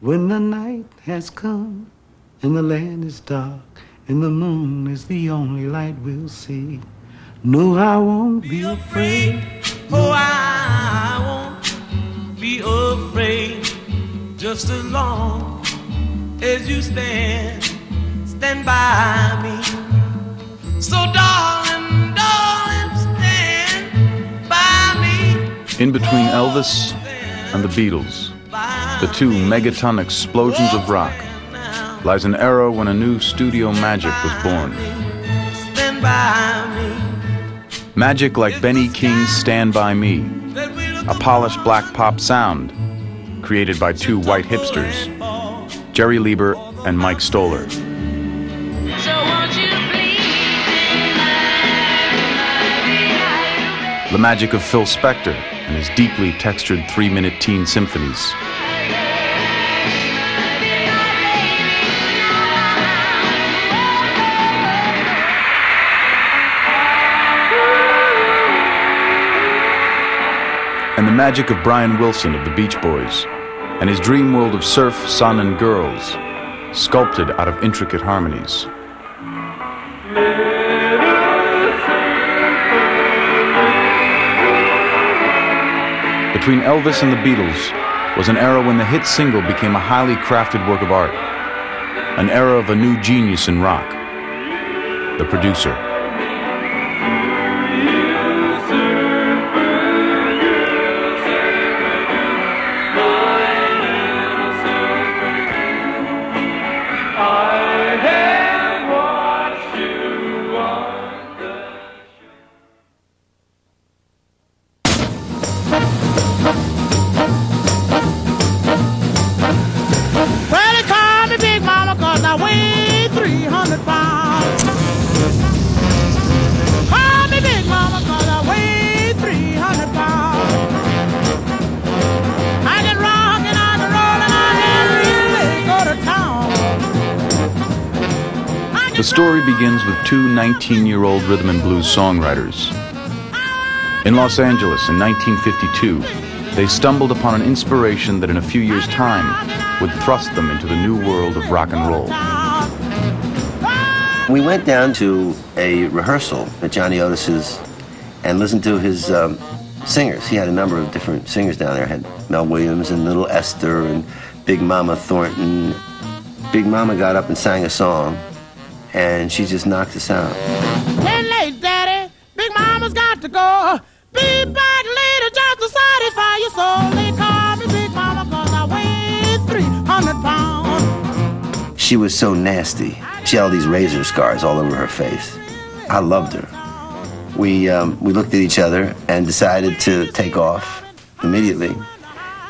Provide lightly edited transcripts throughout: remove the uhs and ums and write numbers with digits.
When the night has come and the land is dark and the moon is the only light we'll see, no, I won't be afraid. Oh, I won't be afraid, just as long as you stand by me. So darling, darling, stand by me. In between Elvis and the Beatles, the two megaton explosions of rock, lies an era when a new studio magic was born. Stand by me. Magic like Benny King's Stand By Me, a polished black pop sound created by two white hipsters, Jerry Lieber and Mike Stoller. The magic of Phil Spector and his deeply textured 3-minute teen symphonies. And the magic of Brian Wilson of the Beach Boys and his dream world of surf, sun, and girls, sculpted out of intricate harmonies. Between Elvis and the Beatles was an era when the hit single became a highly crafted work of art, an era of a new genius in rock, the producer. The story begins with two 19-year-old rhythm and blues songwriters. In Los Angeles in 1952, they stumbled upon an inspiration that in a few years' time would thrust them into the new world of rock and roll. We went down to a rehearsal at Johnny Otis's and listened to his singers. He had a number of different singers down there. Had Mel Williams and Little Esther and Big Mama Thornton. Big Mama got up and sang a song, and she just knocked us out. Then late, Daddy, Big Mama's got to go. Be back later just to satisfy your soul. They call me Big Mama 'cause I weigh 300 pounds. She was so nasty. She had all these razor scars all over her face. I loved her. We looked at each other and decided to take off immediately.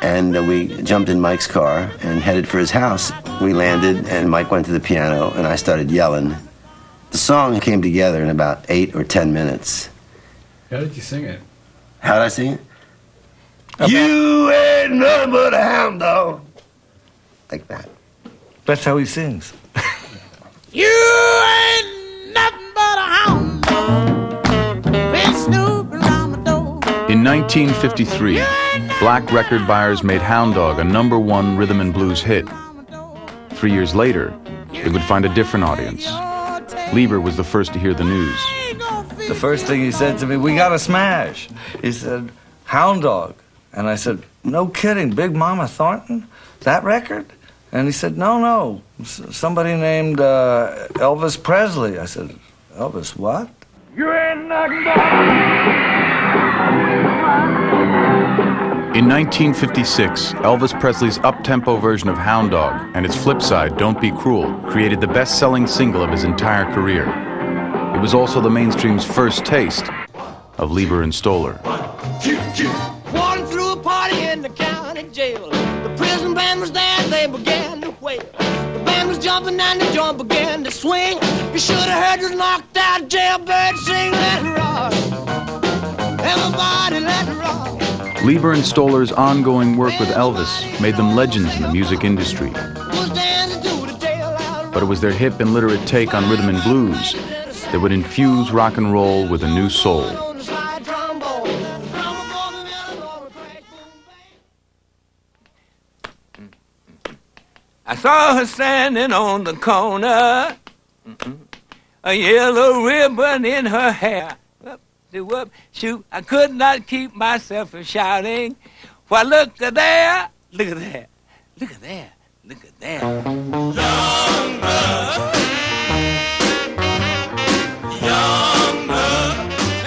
And we jumped in Mike's car and headed for his house. We landed, and Mike went to the piano, and I started yelling. The song came together in about 8 or 10 minutes. How did you sing it? How did I sing it? You ain't nothing but a hound dog. Like that. That's how he sings. You ain't nothing but a hound dog. Been snooping around my door. In 1953, black record buyers made Hound Dog a #1 rhythm and blues hit. 3 years later, it would find a different audience. Lieber was the first to hear the news. The first thing he said to me, "We got a smash." He said, "Hound Dog." And I said, "No kidding, Big Mama Thornton? That record?" And he said, No, somebody named Elvis Presley." I said, "Elvis what?" You ain't nothing but In 1956, Elvis Presley's up-tempo version of Hound Dog and its flip side, Don't Be Cruel, created the best-selling single of his entire career. It was also the mainstream's first taste of Lieber and Stoller. Walking through a party in the county jail. The prison band was there, they began to wail. The band was jumping and the joint began to swing. You should have heard this knocked out jailbird sing, let it rock. Everybody let it rock. Lieber and Stoller's ongoing work with Elvis made them legends in the music industry. But it was their hip and literate take on rhythm and blues that would infuse rock and roll with a new soul. I saw her standing on the corner, a yellow ribbon in her hair. Whoop, shoot, I could not keep myself from shouting. Why, look at there, look at there, look at there, look at there.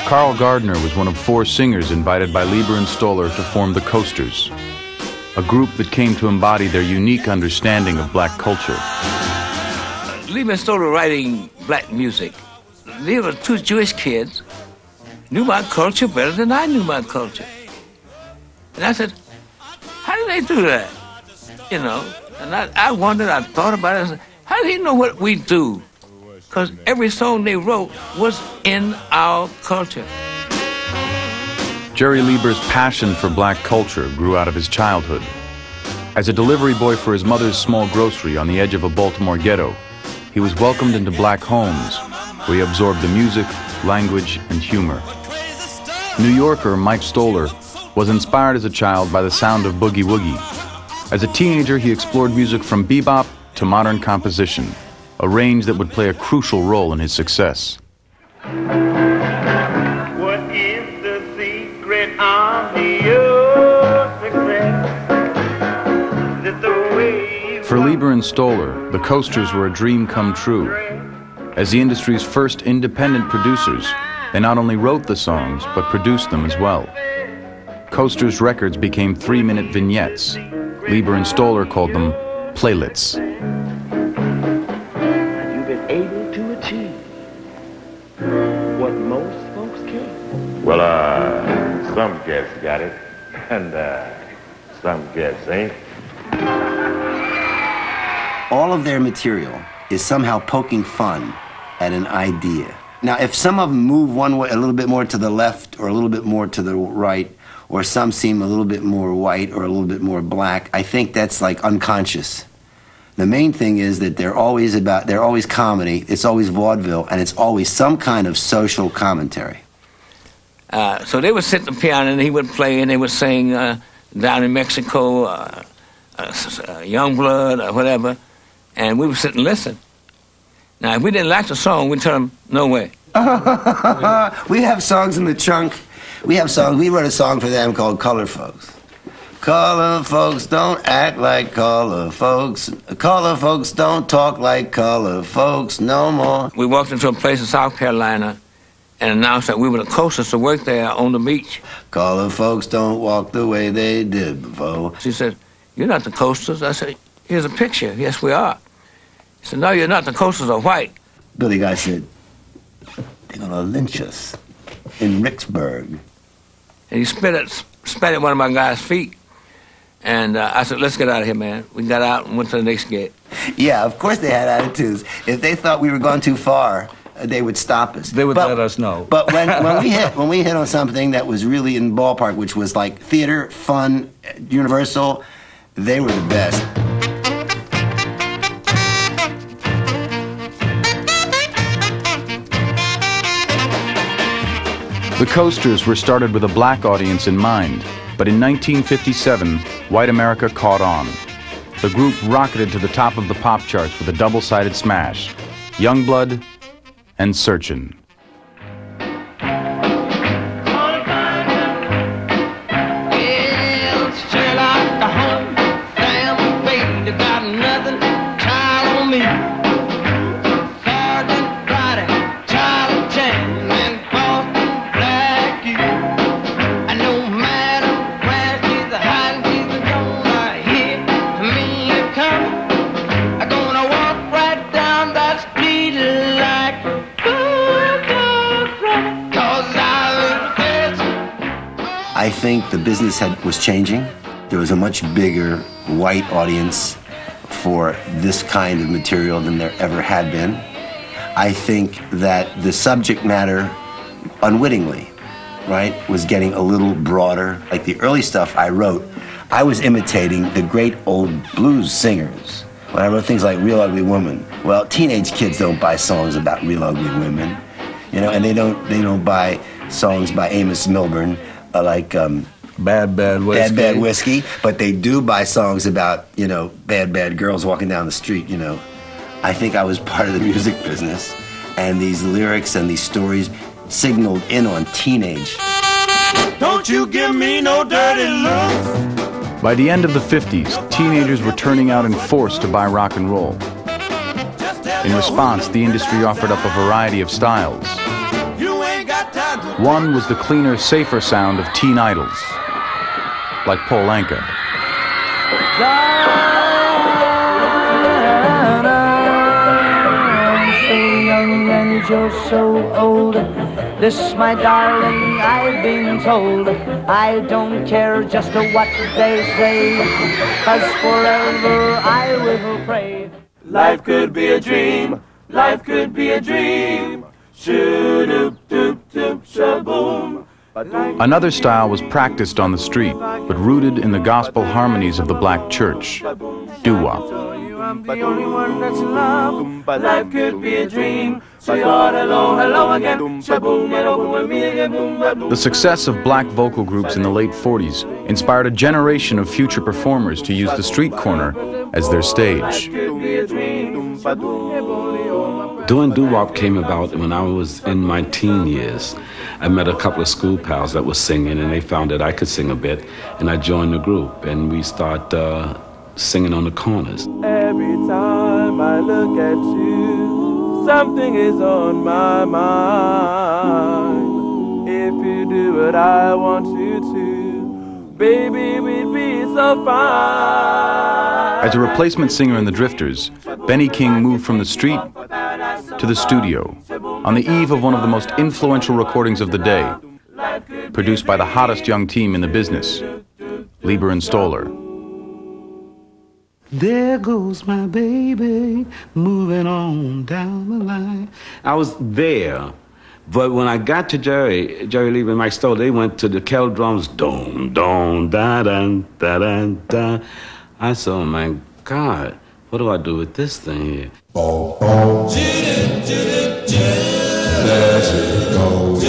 Carl Gardner was one of 4 singers invited by Lieber and Stoller to form the Coasters, a group that came to embody their unique understanding of black culture. Lieber and Stoller writing black music. They were 2 Jewish kids, knew my culture better than I knew my culture. And I said, how do they do that? You know, and I wondered, I thought about it, I said, how do they know what we do? Because every song they wrote was in our culture. Jerry Lieber's passion for black culture grew out of his childhood. As a delivery boy for his mother's small grocery on the edge of a Baltimore ghetto, he was welcomed into black homes, where he absorbed the music, language, and humor. New Yorker Mike Stoller was inspired as a child by the sound of boogie woogie. As a teenager, he explored music from bebop to modern composition, a range that would play a crucial role in his success. What is the secret of your success? Is it the way you For Lieber and Stoller, the Coasters were a dream come true. As the industry's first independent producers, they not only wrote the songs, but produced them as well. Coasters records became 3-minute vignettes. Lieber and Stoller called them playlets. You've been able to achieve what most folks can't. Well, some cats got it, and some cats ain't. All of their material is somehow poking fun at an idea. Now, if some of them move one way, a little bit more to the left or a little bit more to the right, or some seem a little bit more white or a little bit more black, I think that's like unconscious. The main thing is that they're always comedy, it's always vaudeville, and it's always some kind of social commentary. So they would sit at the piano and he would play and they would sing down in Mexico, Youngblood or whatever, and we would sit and listen. Now, if we didn't like the song, we'd tell them, no way. We have songs in the trunk. We wrote a song for them called Color Folks. Color folks don't act like color folks. Color folks don't talk like color folks no more. We walked into a place in South Carolina and announced that we were the Coasters to work there on the beach. Color folks don't walk the way they did before. She said, you're not the Coasters. I said, here's a picture. Yes, we are. He said, no, you're not. The Coasters are white. Billy Guy said, they're gonna lynch us in Ricksburg. And he spat at one of my guys' feet. And I said, let's get out of here, man. We got out and went to the next gate. Yeah, of course they had attitudes. If they thought we were going too far, they would stop us. They would let us know. But when we hit on something that was really in the ballpark, which was like theater, fun, universal, they were the best. The Coasters were started with a black audience in mind, but in 1957, white America caught on. The group rocketed to the top of the pop charts with a double-sided smash, Youngblood and Searchin'. I think the business was changing. There was a much bigger white audience for this kind of material than there ever had been. I think that the subject matter, unwittingly, right, was getting a little broader. Like the early stuff I wrote, I was imitating the great old blues singers. When I wrote things like Real Ugly Woman, well, teenage kids don't buy songs about real ugly women, you know, and they don't buy songs by Amos Milburn like Bad whiskey. Bad whiskey. But they do buy songs about, you know, bad girls walking down the street, you know. I think I was part of the music business, and these lyrics and these stories signaled in on teenage. Don't you give me no dirty looks. By the end of the 50s, teenagers were turning out in force to buy rock and roll. In response, the industry offered up a variety of styles. One was the cleaner, safer sound of teen idols, like Paul Anka. So young and you're so old. This, my darling, I've been told. I don't care just what they say, 'cause forever I will pray. Life could be a dream. Life could be a dream. Shoo-doop-doop-doop, shaboom. Another style was practiced on the street, but rooted in the gospel harmonies of the black church, doo-wop. I'm the only one that's in love. Life could be a dream. So you're hello again. Shaboom, with me again, boom, boom. The success of black vocal groups in the late 40s inspired a generation of future performers to use the street corner as their stage. Doing doo-wop came about when I was in my teen years. I met a couple of school pals that were singing, and they found that I could sing a bit, and I joined the group, and we started singing on the corners. Every time I look at you, something is on my mind. If you do what I want you to, baby, we'd be so fine. As a replacement singer in the Drifters, Benny King moved from the street to the studio on the eve of one of the most influential recordings of the day, produced by the hottest young team in the business, Lieber and Stoller. There goes my baby, moving on down the line. I was there, but when I got to Jerry Lieber and Mike Stoller, they went to the kettle drums, don, don, da, da, da, da, da. I said, oh my God, what do I do with this thing here? Oh, oh. There she goes.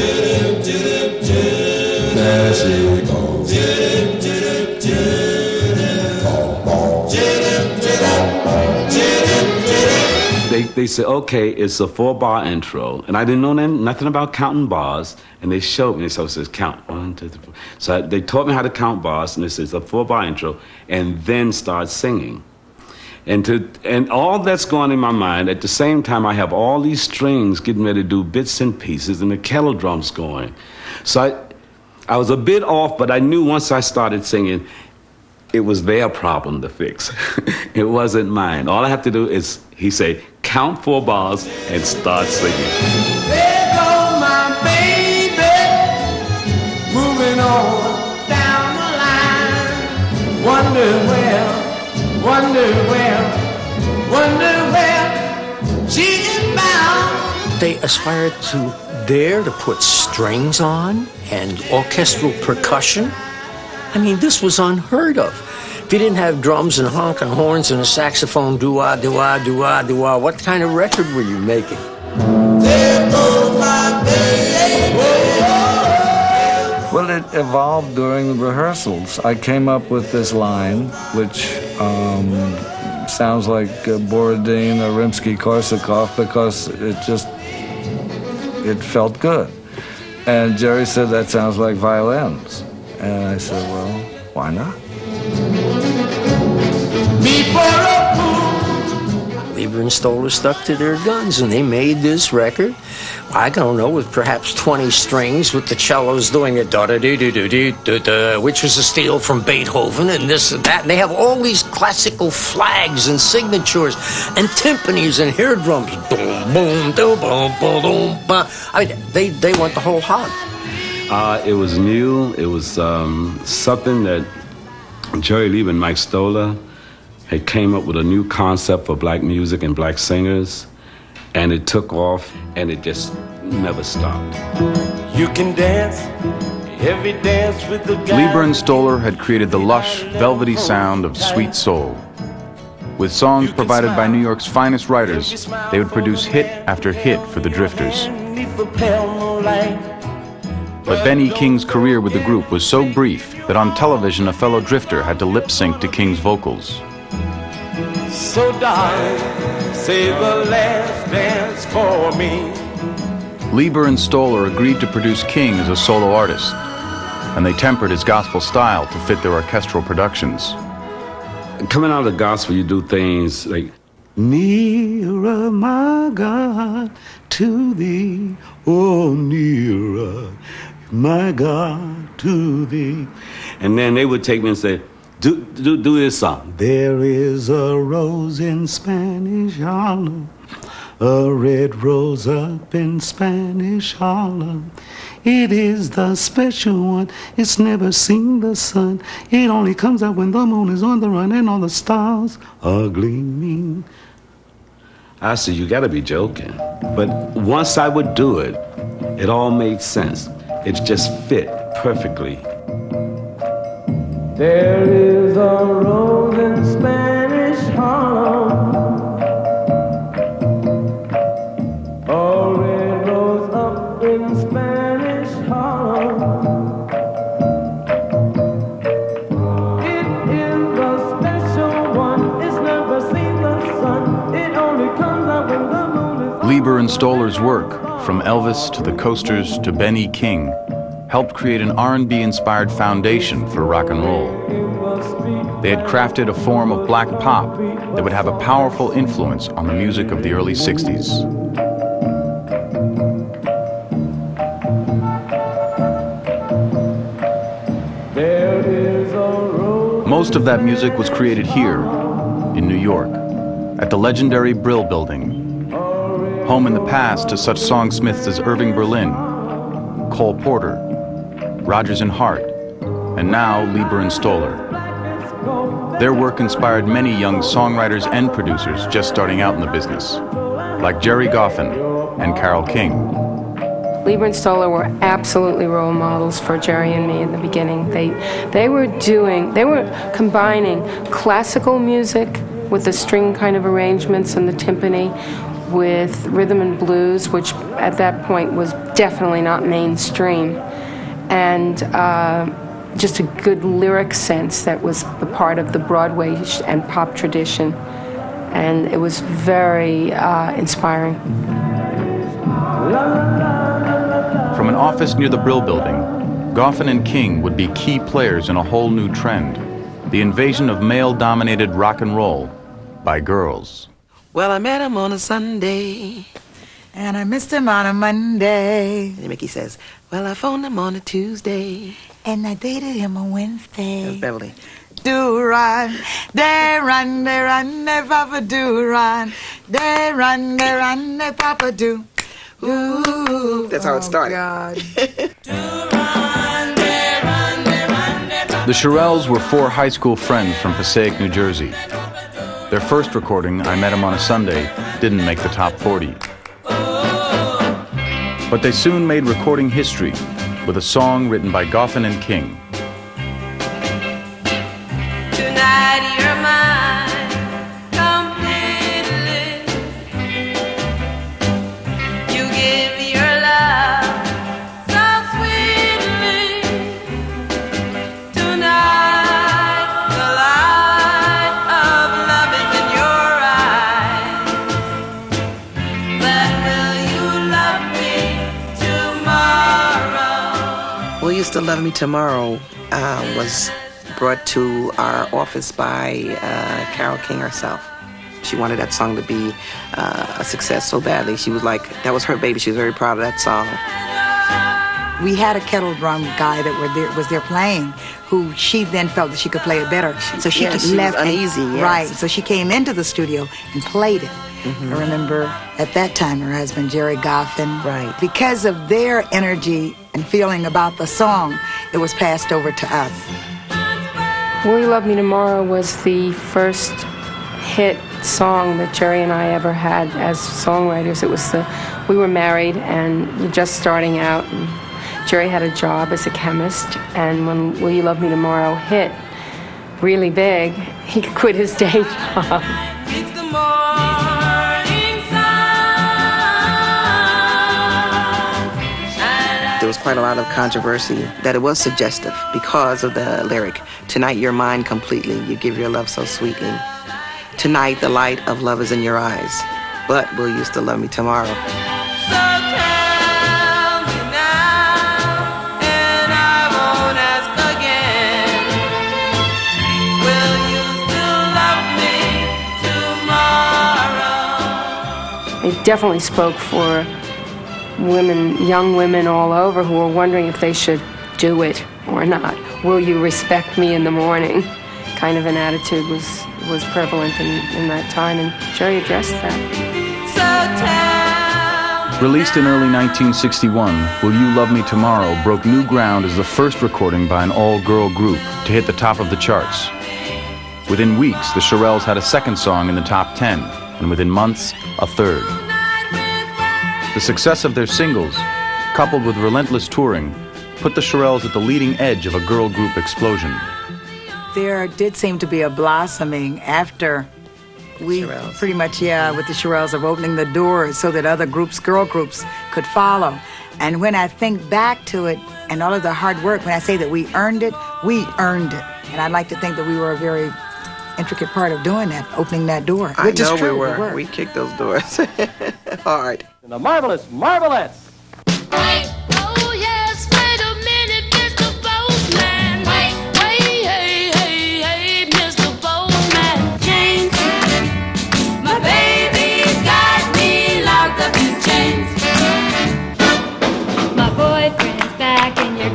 There she goes. They said, okay, it's a 4-bar intro. And I didn't know nothing about counting bars. And they showed me, so it says count 1, 2, 3, 4. So they taught me how to count bars, and this is a 4-bar intro, and then start singing. And all that's going in my mind, at the same time, I have all these strings getting ready to do bits and pieces, and the kettle drums going. So I was a bit off, but I knew once I started singing, it was their problem to fix. It wasn't mine. All I have to do is, he say, count 4 bars and start singing. There goes my baby, moving on down the line. Wonder where she is bound. They aspired to dare to put strings on and orchestral percussion. I mean, this was unheard of. If you didn't have drums and honking horns and a saxophone, doo-wah, doo-wah, doo-wah, doo-wah, what kind of record were you making? There goes my baby. Well, it evolved during the rehearsals. I came up with this line, which sounds like Borodin or Rimsky-Korsakov, because it felt good. And Jerry said, that sounds like violins. And I said, well, why not? Lieber and Stoller stuck to their guns, and they made this record, I don't know, with perhaps 20 strings, with the cellos doing a da-da-dee-dee-dee-dee-da-da, which was a steal from Beethoven, and this and that. And they have all these classical flags and signatures and timpanis and hair drums. Boom, boom, boom, boom, boom, boom. I mean, they went the whole hog. It was new. It was something that Jerry Lieber and Mike Stoller had came up with a new concept for black music and black singers, and it took off, and it just never stopped. You can dance every dance with the guy. Lieber and Stoller had created the lush, velvety sound of sweet soul. With songs provided by New York's finest writers, they would produce hit after hit for the Drifters. But Benny King's career with the group was so brief that on television a fellow drifter had to lip sync to King's vocals. So darling, say the last dance for me. Lieber and Stoller agreed to produce King as a solo artist, and they tempered his gospel style to fit their orchestral productions. Coming out of the gospel, you do things like, nearer, my God, to thee, oh, nearer, my God, to thee. And then they would take me and say, do this song. There is a rose in Spanish Harlem, a red rose up in Spanish Harlem. It is the special one, it's never seen the sun. It only comes out when the moon is on the run and all the stars are gleaming. I said, you gotta be joking. But once I would do it, it all made sense. It just fit perfectly. There is a rose in Spanish Harlem, a red rose up in Spanish Harlem. It is the special one, it's never seen the sun. It only comes out when the moon is. Lieber and Stoller's work, from Elvis to the Coasters to Benny King, helped create an R&B inspired foundation for rock and roll. They had crafted a form of black pop that would have a powerful influence on the music of the early 60s. Most of that music was created here in New York, at the legendary Brill Building, home in the past to such songsmiths as Irving Berlin, Cole Porter, Rodgers and Hart, and now Lieber and Stoller. Their work inspired many young songwriters and producers just starting out in the business, like Jerry Goffin and Carole King. Lieber and Stoller were absolutely role models for Jerry and me in the beginning. They were combining classical music with the string kind of arrangements and the timpani with rhythm and blues, which at that point was definitely not mainstream. And just a good lyric sense that was a part of the Broadway and pop tradition. And it was very inspiring. From an office near the Brill Building, Goffin and King would be key players in a whole new trend, the invasion of male-dominated rock and roll by girls. Well, I met him on a Sunday, and I missed him on a Monday. And Mickey says, well, I phoned him on a Tuesday, and I dated him on Wednesday. That's Beverly. Do run, they run, they papa do run, they run, they papa do. Ooh, that's how it started. God. The Shirelles were four high school friends from Passaic, New Jersey. Their first recording, I Met Him on a Sunday, didn't make the top 40. But they soon made recording history with a song written by Goffin and King. Tonight you're mine completely. You give your love so sweetly. Tonight the light of love is in your eyes. But will you love me tomorrow? Will You Still Love Me Tomorrow was brought to our office by Carole King herself. She wanted that song to be a success so badly. She was like, that was her baby. She was very proud of that song. We had a kettle drum guy that was there playing, who she then felt that she could play it better. So she was left uneasy. Yes. Right. So she came into the studio and played it. I remember at that time her husband Jerry Goffin. Right. Because of their energy and feeling about the song, it was passed over to us. Will You Love Me Tomorrow was the first hit song that Jerry and I ever had as songwriters. We were married and just starting out. And Jerry had a job as a chemist, and when Will You Love Me Tomorrow hit really big, he quit his day job. It's the morning sun. There was quite a lot of controversy, that it was suggestive because of the lyric, tonight you're mine completely, you give your love so sweetly. Tonight the light of love is in your eyes, but will you still love me tomorrow? It definitely spoke for women, young women all over who were wondering if they should do it or not. Will you respect me in the morning? Kind of an attitude was prevalent in that time, and Jerry addressed that. Released in early 1961, Will You Love Me Tomorrow broke new ground as the first recording by an all-girl group to hit the top of the charts. Within weeks, the Shirelles had a second song in the top 10, and within months, a third. The success of their singles, coupled with relentless touring, put the Shirelles at the leading edge of a girl group explosion. There did seem to be a blossoming after we Shirelles. pretty much, with the Shirelles, of opening the doors so that other groups, girl groups, could follow. And when I think back to it and all of the hard work, when I say that we earned it, we earned it. And I'd like to think that we were a very intricate part of doing that, opening that door. I Which know is true. we were. We kicked those doors hard. The Marvelous Marvelettes.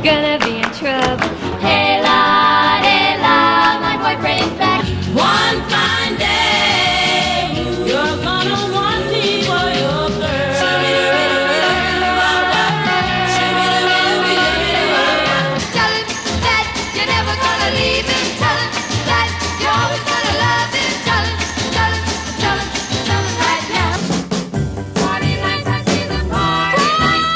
Gonna be in trouble. Hey la, my boyfriend's back. One fine day, you're gonna want me for your girl. Tell him that you're never gonna leave him. Tell him that you're always gonna love him. Tell him right now. Party nights, I see the party nights.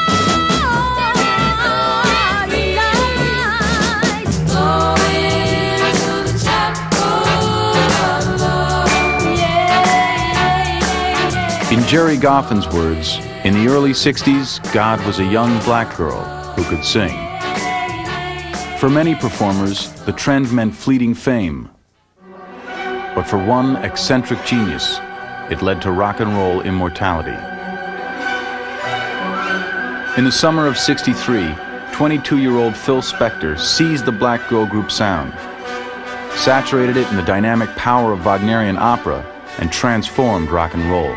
In Jerry Goffin's words, in the early 60s, God was a young black girl who could sing. For many performers, the trend meant fleeting fame. But for one eccentric genius, it led to rock and roll immortality. In the summer of '63, 22-year-old Phil Spector seized the black girl group sound, saturated it in the dynamic power of Wagnerian opera, and transformed rock and roll.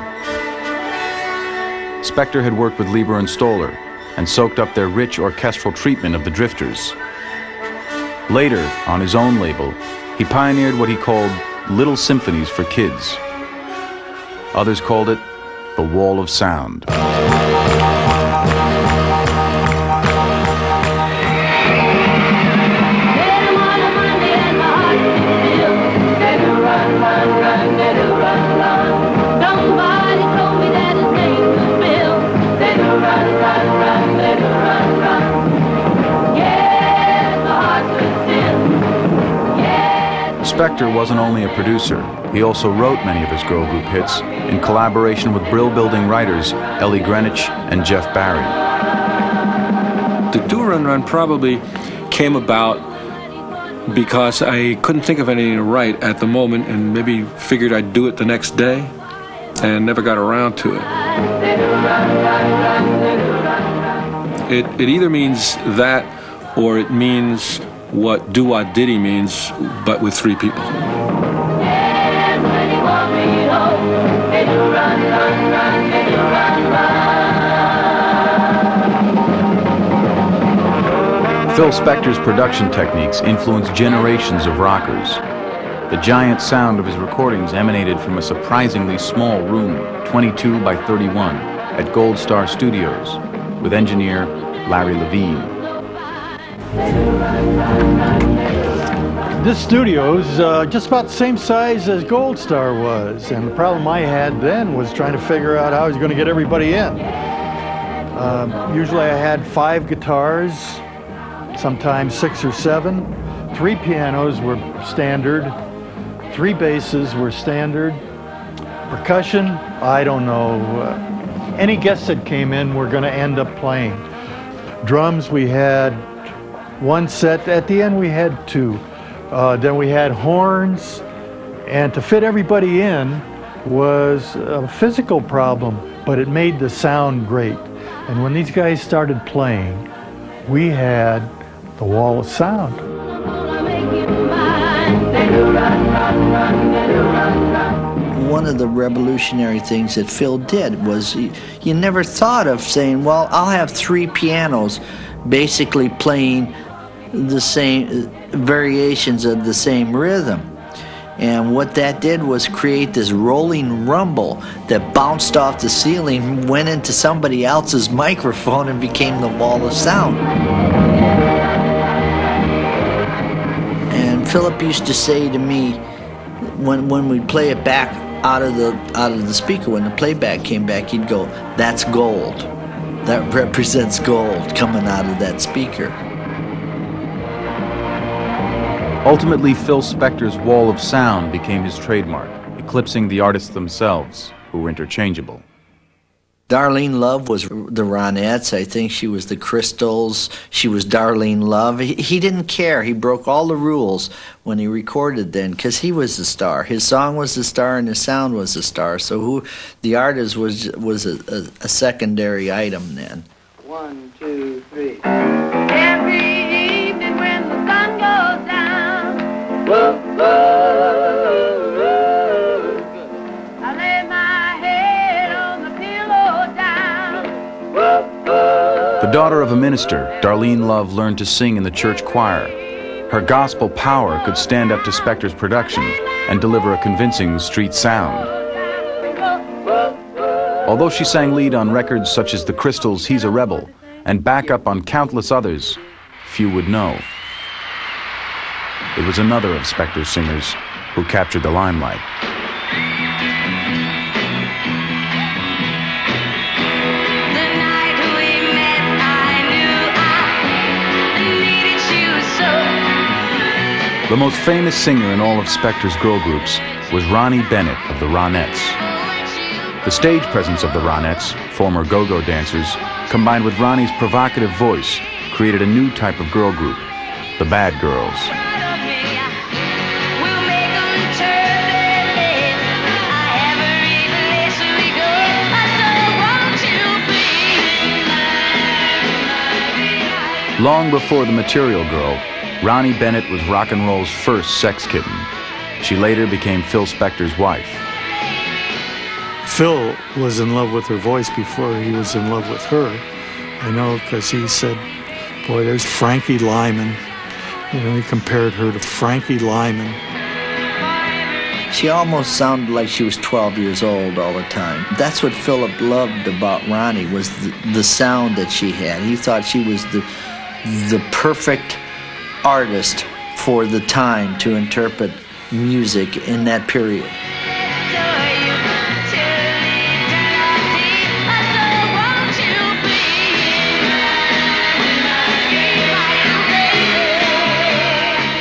Spector had worked with Lieber and Stoller and soaked up their rich orchestral treatment of the Drifters. Later, on his own label, he pioneered what he called little symphonies for kids. Others called it the Wall of Sound. Spector wasn't only a producer, he also wrote many of his girl group hits in collaboration with brill-building writers Ellie Greenwich and Jeff Barry. The Do Run Run probably came about because I couldn't think of anything to write at the moment and maybe figured I'd do it the next day and never got around to it. It either means that or it means what do-wah-diddy means, but with three people. Phil Spector's production techniques influenced generations of rockers. The giant sound of his recordings emanated from a surprisingly small room, 22 by 31, at Gold Star Studios, with engineer Larry Levine. This studio's just about the same size as Gold Star was, and the problem I had then was trying to figure out how I was going to get everybody in. Usually I had 5 guitars, sometimes 6 or 7. 3 pianos were standard. 3 basses were standard. Percussion, I don't know. Any guests that came in were going to end up playing. Drums, we had one set. At the end, we had two. Then we had horns, and to fit everybody in was a physical problem, but it made the sound great. And when these guys started playing, we had the wall of sound. One of the revolutionary things that Phil did was you never thought of saying, well, I'll have three pianos basically playing the same variations of the same rhythm. And what that did was create this rolling rumble that bounced off the ceiling, went into somebody else's microphone, and became the wall of sound. And Philip used to say to me, when we'd play it back out of the speaker, when the playback came back, he'd go, "That's gold. That represents gold coming out of that speaker." Ultimately, Phil Spector's wall of sound became his trademark, eclipsing the artists themselves, who were interchangeable. Darlene Love was the Ronettes. I think she was the Crystals. She was Darlene Love. He didn't care. He broke all the rules when he recorded then, because he was the star. His song was the star and his sound was the star. So the artist was a secondary item then. 1, 2, 3. Every evening when the sun goes down, whoa, whoa, whoa, I lay my head on the pillow down. Whoa, whoa. The daughter of a minister, Darlene Love learned to sing in the church choir. Her gospel power could stand up to Spector's production and deliver a convincing street sound. Although she sang lead on records such as the Crystals' He's a Rebel and backup on countless others, few would know. It was another of Spector's singers who captured the limelight. The most famous singer in all of Spector's girl groups was Ronnie Bennett of the Ronettes. The stage presence of the Ronettes, former go-go dancers, combined with Ronnie's provocative voice, created a new type of girl group, the Bad Girls. Long before the Material Girl, Ronnie Bennett was rock and roll's first sex kitten. She later became Phil Spector's wife. Phil was in love with her voice before he was in love with her. I know, because he said, boy, there's Frankie Lyman. You know, he compared her to Frankie Lyman. She almost sounded like she was 12 years old all the time. That's what Philip loved about Ronnie, was the sound that she had. He thought she was the perfect artist for the time to interpret music in that period.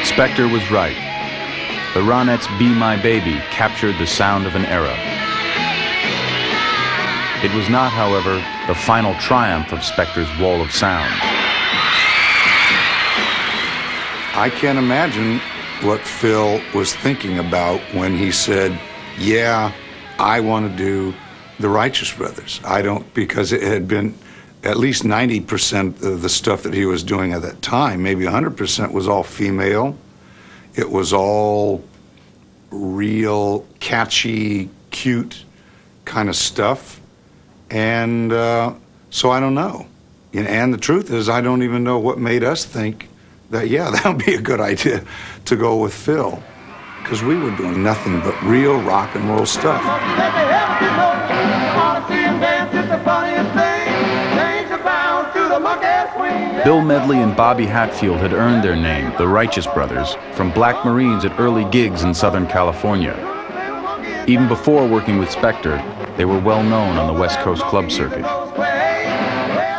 Spector was right. The Ronettes' Be My Baby captured the sound of an era. It was not, however, the final triumph of Spector's wall of sound. I can't imagine what Phil was thinking about when he said, yeah, I want to do the Righteous Brothers. I don't, because it had been at least 90% of the stuff that he was doing at that time, maybe 100% was all female. It was all real, catchy, cute kind of stuff. And so I don't know. And the truth is, I don't even know what made us think that, yeah, that would be a good idea to go with Phil. Because we were doing nothing but real rock and roll stuff. Bill Medley and Bobby Hatfield had earned their name, the Righteous Brothers, from black Marines at early gigs in Southern California. Even before working with Spector, they were well known on the West Coast club circuit.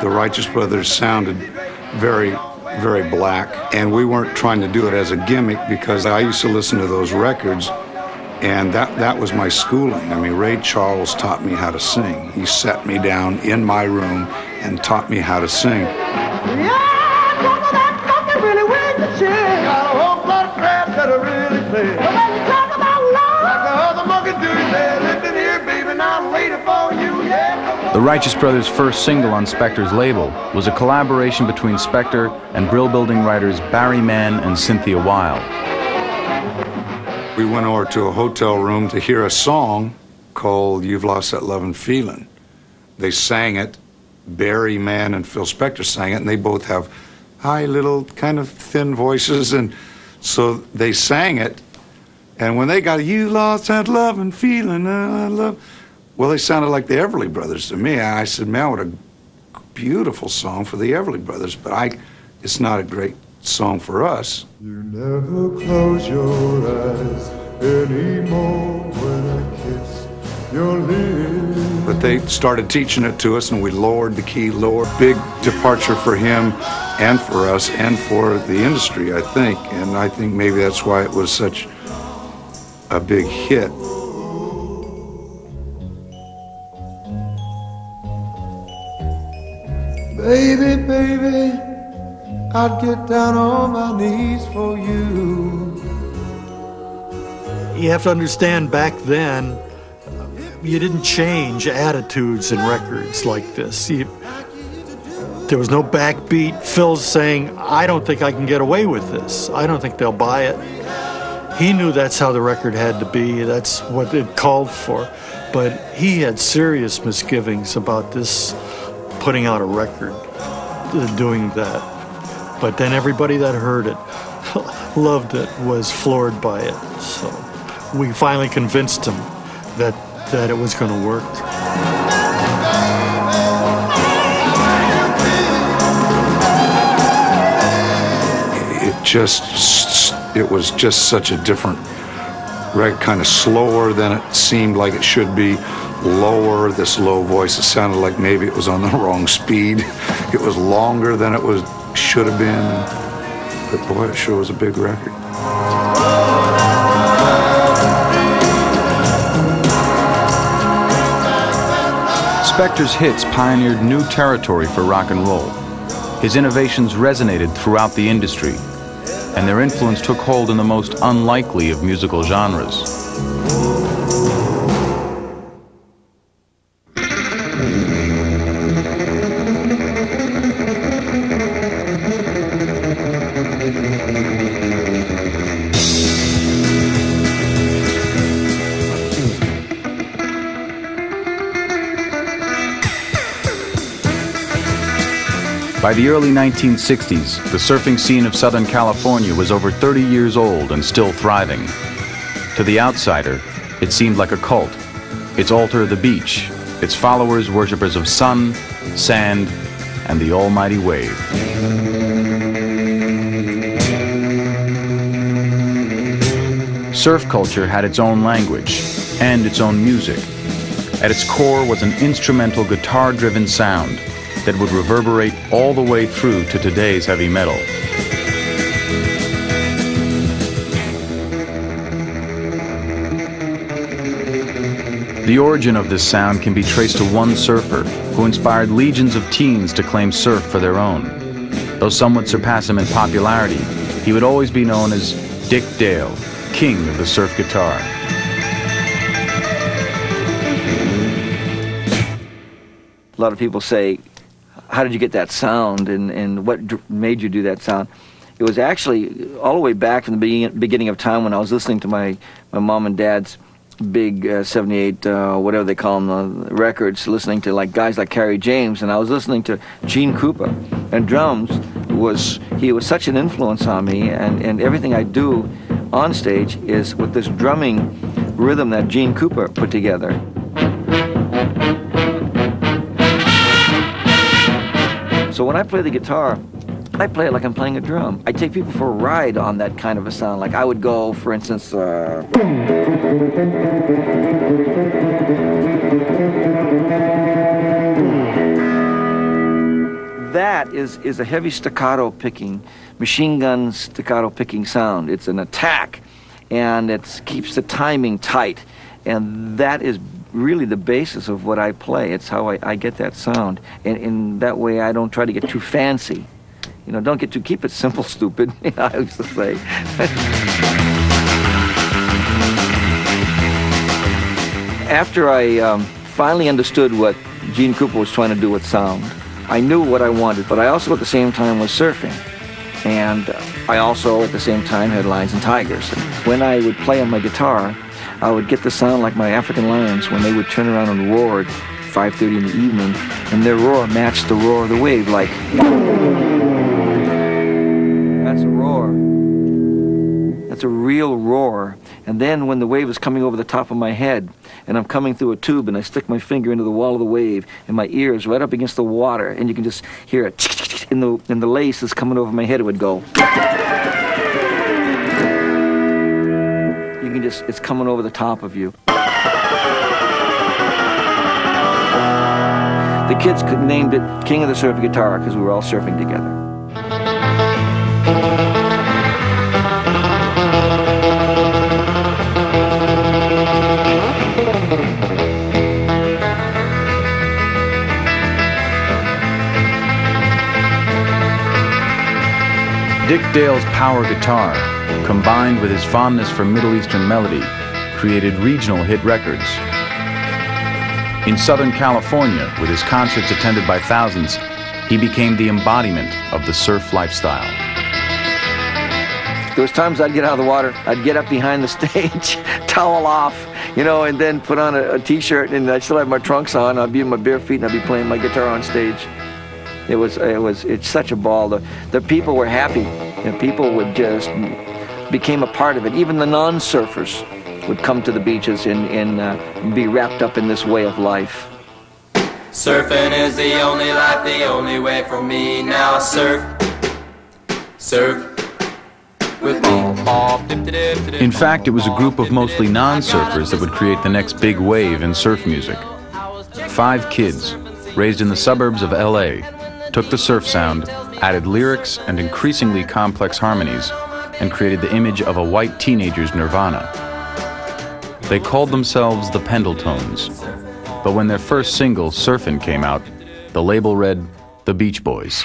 The Righteous Brothers sounded very, very black, and we weren't trying to do it as a gimmick, because I used to listen to those records, and that was my schooling. I mean, Ray Charles taught me how to sing. He sat me down in my room and taught me how to sing. Yeah, talk of that something really with the chick. Got a whole lot of crap that I really play. But when you talk about love, like the other monkey do, say, listen here, baby, now I'm waiting for you, yeah. The Righteous Brothers' first single on Spector's label was a collaboration between Spector and Brill Building writers Barry Mann and Cynthia Weil. We went over to a hotel room to hear a song called You've Lost That Lovin' Feelin'. They sang it, Barry Mann and Phil Spector sang it, and they both have high little kind of thin voices, and so they sang it, and when they got You Lost That Lovin' Feelin', I love, well, they sounded like the Everly Brothers to me. I said, man, what a beautiful song for the Everly Brothers, but it's not a great song for us. You never close your eyes anymore when I kiss your lips. But they started teaching it to us, and we lowered the key lower. Big departure for him and for us and for the industry, I think. And I think maybe that's why it was such a big hit. Baby, baby, I'd get down on my knees for you. You have to understand, back then, you didn't change attitudes in records like this. There was no backbeat. Phil's saying, I don't think I can get away with this. I don't think they'll buy it. He knew that's how the record had to be. That's what it called for. But he had serious misgivings about this, putting out a record, doing that. But then everybody that heard it, loved it, was floored by it. So we finally convinced him that it was going to work. It was just such a different record, kind of slower than it seemed like it should be, lower, this low voice. It sounded like maybe it was on the wrong speed. It was longer than it should have been. But boy, it sure was a big record. Spector's hits pioneered new territory for rock and roll. His innovations resonated throughout the industry, and their influence took hold in the most unlikely of musical genres. By the early 1960s, the surfing scene of Southern California was over 30 years old and still thriving. To the outsider, it seemed like a cult. Its altar the beach, its followers worshippers of sun, sand, and the almighty wave. Surf culture had its own language and its own music. At its core was an instrumental guitar-driven sound that would reverberate all the way through to today's heavy metal. The origin of this sound can be traced to one surfer who inspired legions of teens to claim surf for their own. Though some would surpass him in popularity, he would always be known as Dick Dale, king of the surf guitar. A lot of people say, how did you get that sound, and what made you do that sound? It was actually all the way back from the beginning of time when I was listening to my mom and dad's big 78, whatever they call them, records, listening to guys like Kerry James, and I was listening to Gene Krupa, and drums he was such an influence on me, and everything I do on stage is with this drumming rhythm that Gene Krupa put together. So when I play the guitar, I play it like I'm playing a drum. I take people for a ride on that kind of a sound. Like I would go, for instance, that is a heavy staccato picking, machine gun staccato picking sound. It's an attack, and it keeps the timing tight. And that is really the basis of what I play. It's how I get that sound. And that way I don't try to get too fancy. You know, don't get too, keep it simple, stupid, I used to say. After I finally understood what Gene Krupa was trying to do with sound, I knew what I wanted, but I also at the same time was surfing. And I also at the same time had Lions and Tigers. And when I would play on my guitar, I would get the sound like my African lions when they would turn around and roar at 5:30 in the evening, and their roar matched the roar of the wave, like, that's a roar. That's a real roar. And then when the wave is coming over the top of my head, and I'm coming through a tube, and I stick my finger into the wall of the wave, and my ear is right up against the water, and you can just hear it, and the lace is coming over my head, it would go. You can just, it's coming over the top of you. The kids named it King of the Surf Guitar because we were all surfing together. Dick Dale's power guitar, combined with his fondness for Middle Eastern melody, created regional hit records. In Southern California, with his concerts attended by thousands, he became the embodiment of the surf lifestyle. There was times I'd get out of the water, I'd get up behind the stage, towel off, you know, and then put on a t-shirt, and I'd still have my trunks on, I'd be in my bare feet, and I'd be playing my guitar on stage. It's such a ball. The people were happy. The people would just became a part of it. Even the non-surfers would come to the beaches and be wrapped up in this way of life. Surfing is the only life, the only way for me. Now surf, surf with me. In fact, it was a group of mostly non-surfers that would create the next big wave in surf music. 5 kids, raised in the suburbs of LA, took the surf sound, added lyrics and increasingly complex harmonies, and created the image of a white teenager's nirvana. They called themselves the Pendletones, but when their first single, Surfin', came out, the label read The Beach Boys.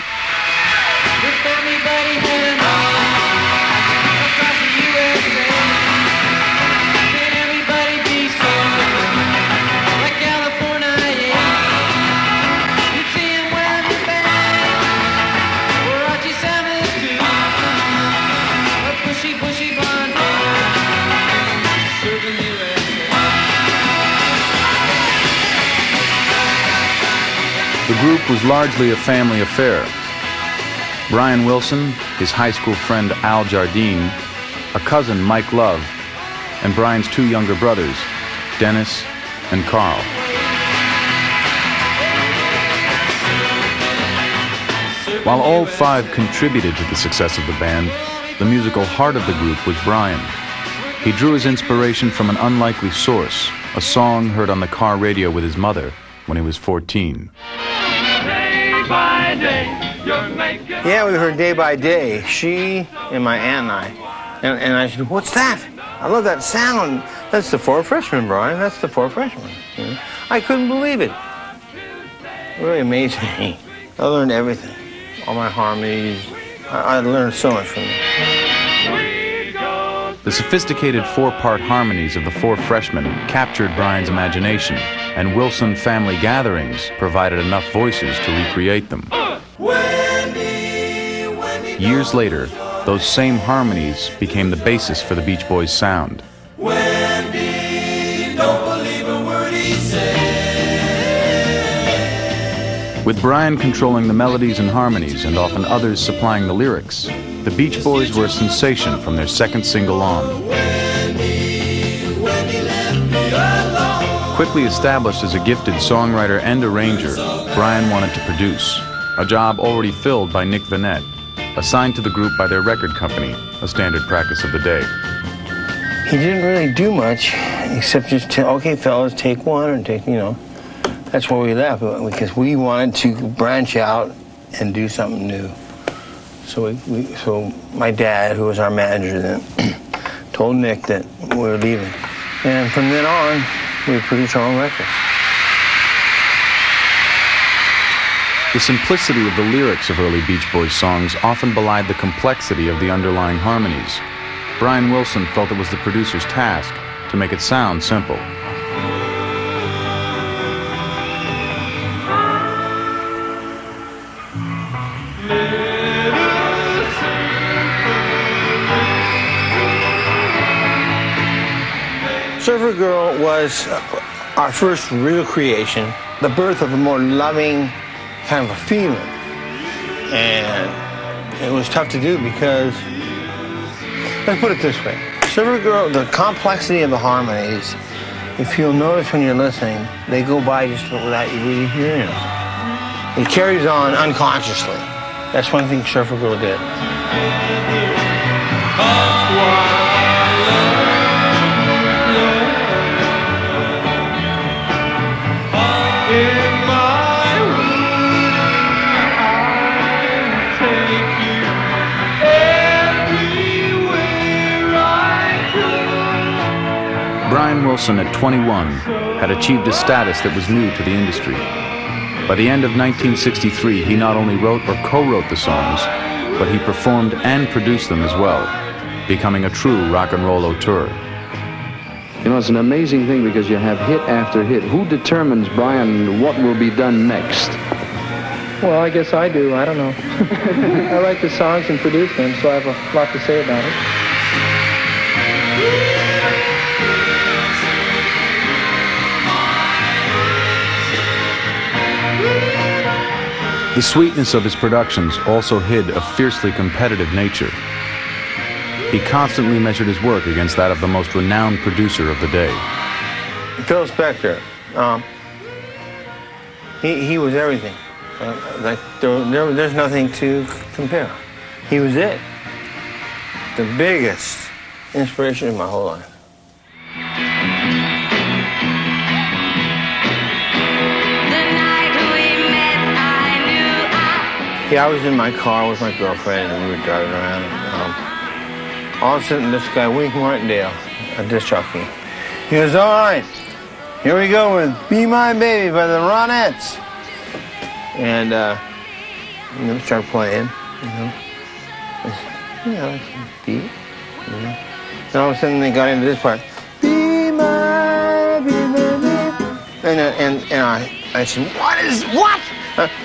The group was largely a family affair. Brian Wilson, his high school friend Al Jardine, a cousin Mike Love, and Brian's 2 younger brothers, Dennis and Carl. While all 5 contributed to the success of the band, the musical heart of the group was Brian. He drew his inspiration from an unlikely source, a song heard on the car radio with his mother when he was 14. Yeah, we heard Day by Day, she and my aunt and I. And I said, what's that? I love that sound. That's the 4 Freshmen, Brian. That's the 4 Freshmen. You know? I couldn't believe it. It really amazed me. I learned everything. All my harmonies. I learned so much from them. The sophisticated 4-part harmonies of the 4 Freshmen captured Brian's imagination, and Wilson family gatherings provided enough voices to recreate them. Years later, those same harmonies became the basis for the Beach Boys' sound. With Brian controlling the melodies and harmonies and often others supplying the lyrics, the Beach Boys were a sensation from their second single on. Quickly established as a gifted songwriter and arranger, Brian wanted to produce, a job already filled by Nick Vanette, assigned to the group by their record company, a standard practice of the day. He didn't really do much, except just tell, okay, fellas, take one, or take, you know. That's where we left, because we wanted to branch out and do something new. So so my dad, who was our manager then, told Nick that we were leaving. And from then on, We produce our own records. The simplicity of the lyrics of early Beach Boys songs often belied the complexity of the underlying harmonies. Brian Wilson felt it was the producer's task to make it sound simple. Surfer Girl was our first real creation, the birth of a more loving kind of a feeling. And it was tough to do because, let's put it this way, Surfer Girl, the complexity of the harmonies, if you'll notice when you're listening, they go by just without you really hearing them. It carries on unconsciously. That's one thing Surfer Girl did. Brian Wilson, at 21, had achieved a status that was new to the industry. By the end of 1963, he not only wrote or co-wrote the songs, but he performed and produced them as well, becoming a true rock and roll auteur. You know, it's an amazing thing because you have hit after hit. Who determines, Brian, what will be done next? Well, I guess I do. I don't know. I write the songs and produce them, so I have a lot to say about it. The sweetness of his productions also hid a fiercely competitive nature. He constantly measured his work against that of the most renowned producer of the day. Phil Spector, he was everything. Like there's nothing to compare. He was it. The biggest inspiration of my whole life. Yeah, I was in my car with my girlfriend and we were driving around. And, all of a sudden, this guy, Wink Martindale, a disc jockey, he goes, "All right, here we go with Be My Baby by the Ronettes." And we started playing, beat, And all of a sudden, they got into this part. Be my baby. And I said, what?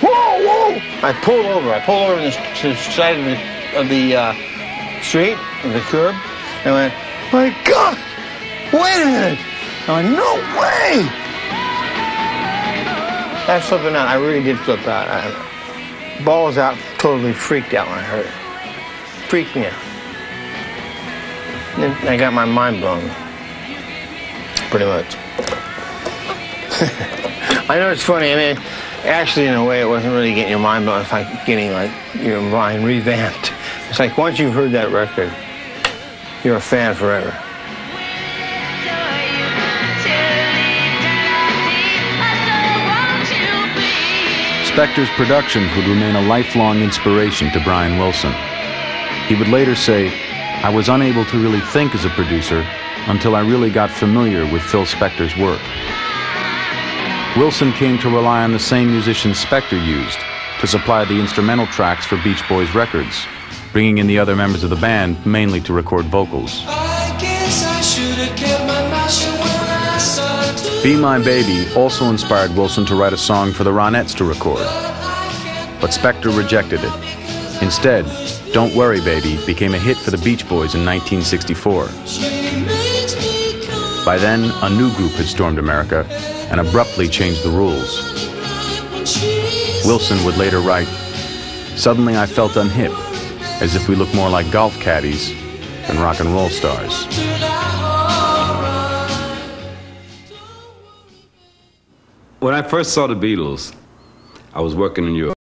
Whoa, whoa! I pulled over. To the side of the street, of the curb, and I went, my God! Wait a minute! I went, no way! I was flipping out. I really did flip out. Balls out, totally freaked out when I heard it. Freaked me out. And then I got my mind blown. Pretty much. I know it's funny. I mean, actually, in a way, it wasn't really getting your mind blown. It's like getting your mind revamped. It's like once you've heard that record, you're a fan forever. Spector's productions would remain a lifelong inspiration to Brian Wilson. He would later say, "I was unable to really think as a producer until I really got familiar with Phil Spector's work." Wilson came to rely on the same musicians Spector used to supply the instrumental tracks for Beach Boys records, bringing in the other members of the band mainly to record vocals. Be My Baby also inspired Wilson to write a song for the Ronettes to record, but Spector rejected it. Instead, Don't Worry Baby became a hit for the Beach Boys in 1964. By then, a new group had stormed America and abruptly changed the rules. Wilson would later write, "Suddenly I felt unhip, as if we looked more like golf caddies than rock and roll stars." When I first saw the Beatles, I was working in New York.